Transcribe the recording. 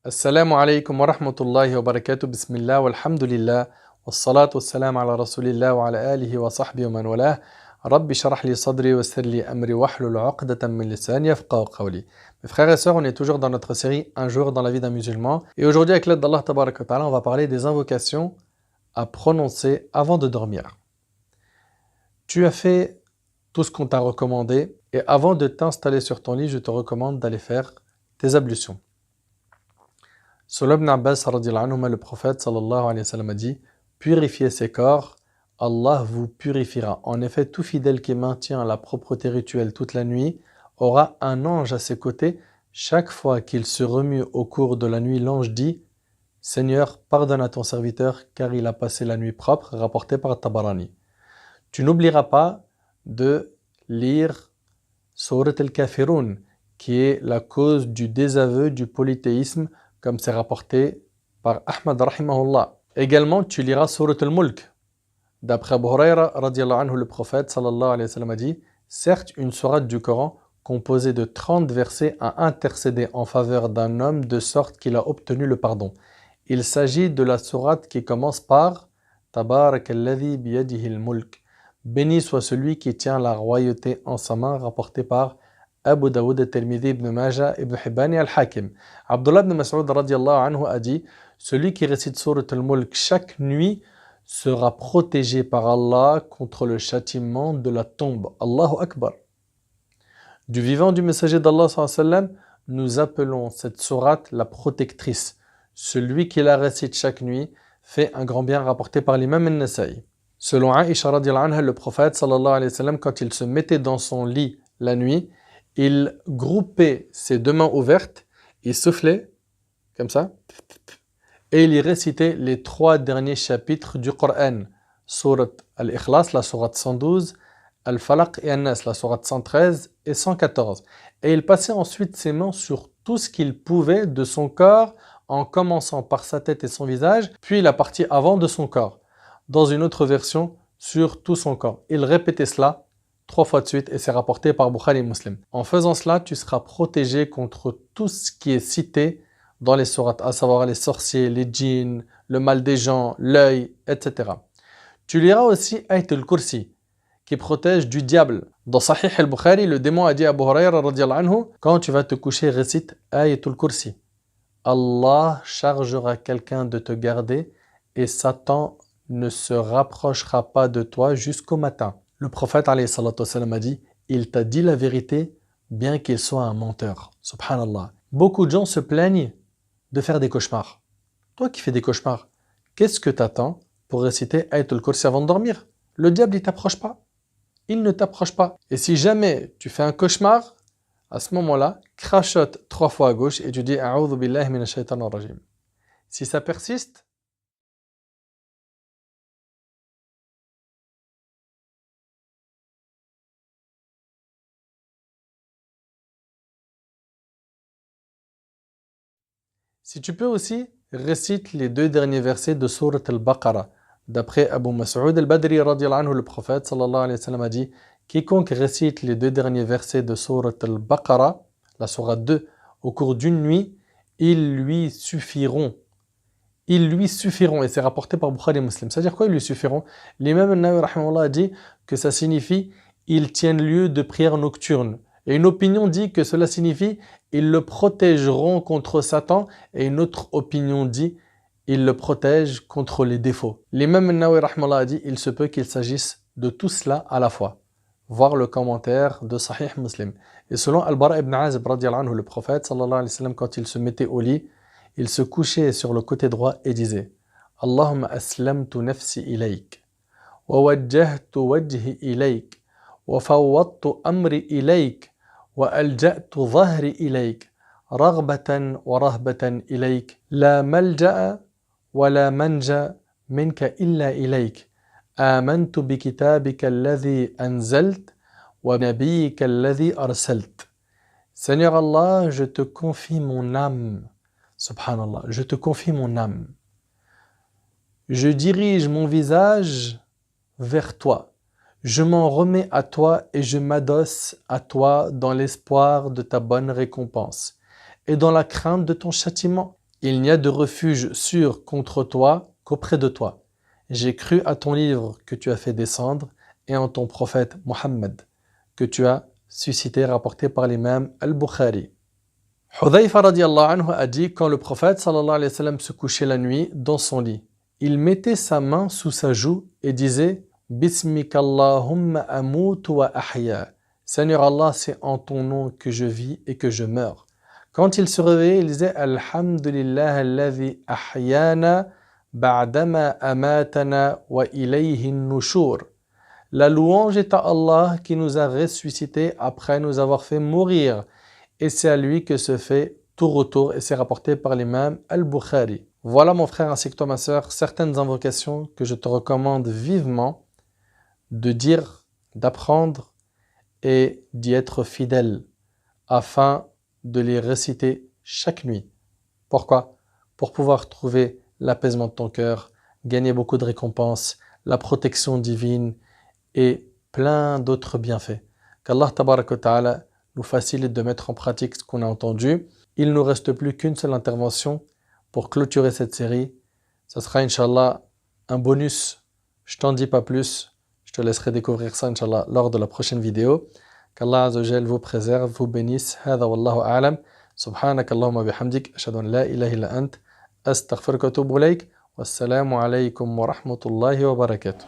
Assalamu alaikum wa rahmatullahi wa barakatuh. Bismillah walhamdulillah. Wassalatu wassalamu ala rasulillah wa ala alihi wa sahbihi wa man walah. Rabbi sharah li sadri wa yassir li amri wahlul 'uqdatan min lisani yafqahu qawli. Mes frères et sœurs, on est toujours dans notre série Un jour dans la vie d'un musulman. Et aujourd'hui, avec l'aide d'Allah tabaraka wa ta'ala, on va parler des invocations à prononcer avant de dormir. Tu as fait tout ce qu'on t'a recommandé et avant de t'installer sur ton lit, je te recommande d'aller faire tes ablutions. Selon Ibn Abbas, le prophète sallallahu alayhi wa sallam a dit « Purifiez ses corps, Allah vous purifiera. En effet, tout fidèle qui maintient la propreté rituelle toute la nuit aura un ange à ses côtés. Chaque fois qu'il se remue au cours de la nuit, l'ange dit « Seigneur, pardonne à ton serviteur car il a passé la nuit propre » rapporté par Tabarani. Tu n'oublieras pas de lire Surat al-Kafirun, qui est la cause du désaveu du polythéisme, comme c'est rapporté par Ahmad rahimahullah. Également, tu liras Surat al-Mulk. D'après Abu Huraira radiallahu anhu, le prophète sallallahu alayhi wa sallam a dit « Certes, une sourate du Coran composée de 30 versets a intercédé en faveur d'un homme de sorte qu'il a obtenu le pardon. Il s'agit de la sourate qui commence par « Tabarak alladhi biyadihi al-mulk » Béni soit celui qui tient la royauté en sa main, rapporté par Abu Daoud, Tirmidhi, Ibn Majah, Ibn Hibban et Al-Hakim. Abdullah ibn Mas'ud radiallahu anhu a dit « Celui qui récite Surat al-Mulk chaque nuit sera protégé par Allah contre le châtiment de la tombe. » Allahu Akbar. Du vivant du messager d'Allah sallallahu alayhi wa sallam, nous appelons cette sourate la protectrice. Celui qui la récite chaque nuit fait un grand bien, rapporté par l'imam al-Nasa'i. Selon Aïcha radiallahu anha, le prophète sallallahu alayhi wa sallam, quand il se mettait dans son lit la nuit, il groupait ses deux mains ouvertes, il soufflait, comme ça, et il y récitait les 3 derniers chapitres du Coran. Surat al-Ikhlas, la sourate 112, Al-Falaq et An-Nas, la sourate 113 et 114. Et il passait ensuite ses mains sur tout ce qu'il pouvait de son corps, en commençant par sa tête et son visage, puis la partie avant de son corps. Dans une autre version, sur tout son corps. Il répétait cela 3 fois de suite et c'est rapporté par Bukhari et Muslim. En faisant cela, tu seras protégé contre tout ce qui est cité dans les sourates, à savoir les sorciers, les djinns, le mal des gens, l'œil, etc. Tu liras aussi Ayat al-Kursi, qui protège du diable. Dans Sahih al-Bukhari, le démon a dit à Abu Huraira radiallahu anhu, quand tu vas te coucher, récite Ayat al-Kursi. Allah chargera quelqu'un de te garder et Satan ne se rapprochera pas de toi jusqu'au matin. Le prophète alayhi salatu wassalam a dit « Il t'a dit la vérité, bien qu'il soit un menteur. » Subhanallah. Beaucoup de gens se plaignent de faire des cauchemars. Toi qui fais des cauchemars, qu'est-ce que t'attends pour réciter Ayat al-Kursi avant de dormir? Le diable, il t'approche pas. Il ne t'approche pas. Et si jamais tu fais un cauchemar, à ce moment-là, crachote 3 fois à gauche et tu dis « A'udhu billahi minash shaitanir rajim ». Si ça persiste, si tu peux aussi, récite les 2 derniers versets de Surat al-Baqarah. D'après Abu Mas'ud al-Badri radiallahu anhu, le prophète sallallahu alayhi wa sallam a dit « Quiconque récite les 2 derniers versets de Surat al-Baqarah, la Surat 2, au cours d'une nuit, ils lui suffiront. Ils lui suffiront. » Et c'est rapporté par Bukhari et Muslim. C'est-à-dire quoi, ils lui suffiront? L'imam al-Nawawi rahimahullah a dit que ça signifie « ils tiennent lieu de prière nocturne ». Et une opinion dit que cela signifie « ils le protégeront contre Satan » et une autre opinion dit « ils le protègent contre les défauts ». L'imam al-Nawawi rahimahullah a dit « il se peut qu'il s'agisse de tout cela à la fois ». Voir le commentaire de Sahih Muslim. Et selon Al-Bara ibn Azib radiallahu anhu, le prophète sallallahu alayhi wa sallam, quand il se mettait au lit, il se couchait sur le côté droit et disait « Allahumma aslamtu nafsi ilayk, wa wajjahtu wajhi ilayk, wa fawwadtu amri ilayk, وألجأت ظهري إليك رغبة ورهبة إليك لا ملجأ ولا منجأ منك إلا إليك آمنت بكتابك الذي أنزلت وبنبيك الذي أرسلت. Seigneur Allah, je te confie mon âme. Subhanallah, je te confie mon âme. Je dirige mon visage vers toi. Je m'en remets à toi et je m'adosse à toi dans l'espoir de ta bonne récompense et dans la crainte de ton châtiment. Il n'y a de refuge sûr contre toi qu'auprès de toi. J'ai cru à ton livre que tu as fait descendre et en ton prophète Mohammed que tu as suscité, rapporté par l'imam Al-Bukhari. Hudhayfa radiallahu anhu a dit quand le prophète sallallahu alayhi wa sallam se couchait la nuit dans son lit, il mettait sa main sous sa joue et disait Bismikallahumma amutu wa ahya. Seigneur Allah, c'est en ton nom que je vis et que je meurs. Quand il se réveillait, il disait Alhamdulillah alladhi ahyana ba'dama amatana wa ilayhi nushur. La louange est à Allah qui nous a ressuscités après nous avoir fait mourir. Et c'est à lui que se fait tout retour et c'est rapporté par l'imam Al-Bukhari. Voilà mon frère ainsi que toi ma sœur, certaines invocations que je te recommande vivement de dire, d'apprendre et d'y être fidèle afin de les réciter chaque nuit. Pourquoi? Pour pouvoir trouver l'apaisement de ton cœur, gagner beaucoup de récompenses, la protection divine et plein d'autres bienfaits. Qu'Allah tabaraka wa ta'ala nous facilite de mettre en pratique ce qu'on a entendu. Il ne nous reste plus qu'une seule intervention pour clôturer cette série. Ce sera Inch'Allah un bonus. Je t'en dis pas plus. Je te laisserai découvrir ça Inch'Allah lors de la prochaine vidéo. Qu'Allah Azza wa Jal vous préserve, vous bénisse. Hada wallahu a'lam. Subhanak Allahumma bihamdik. Ashhadu an la ilaha illa ant. Astaghfiruka wa atubu ilayk. Wassalamu alaykum wa rahmatullahi wa barakatuh.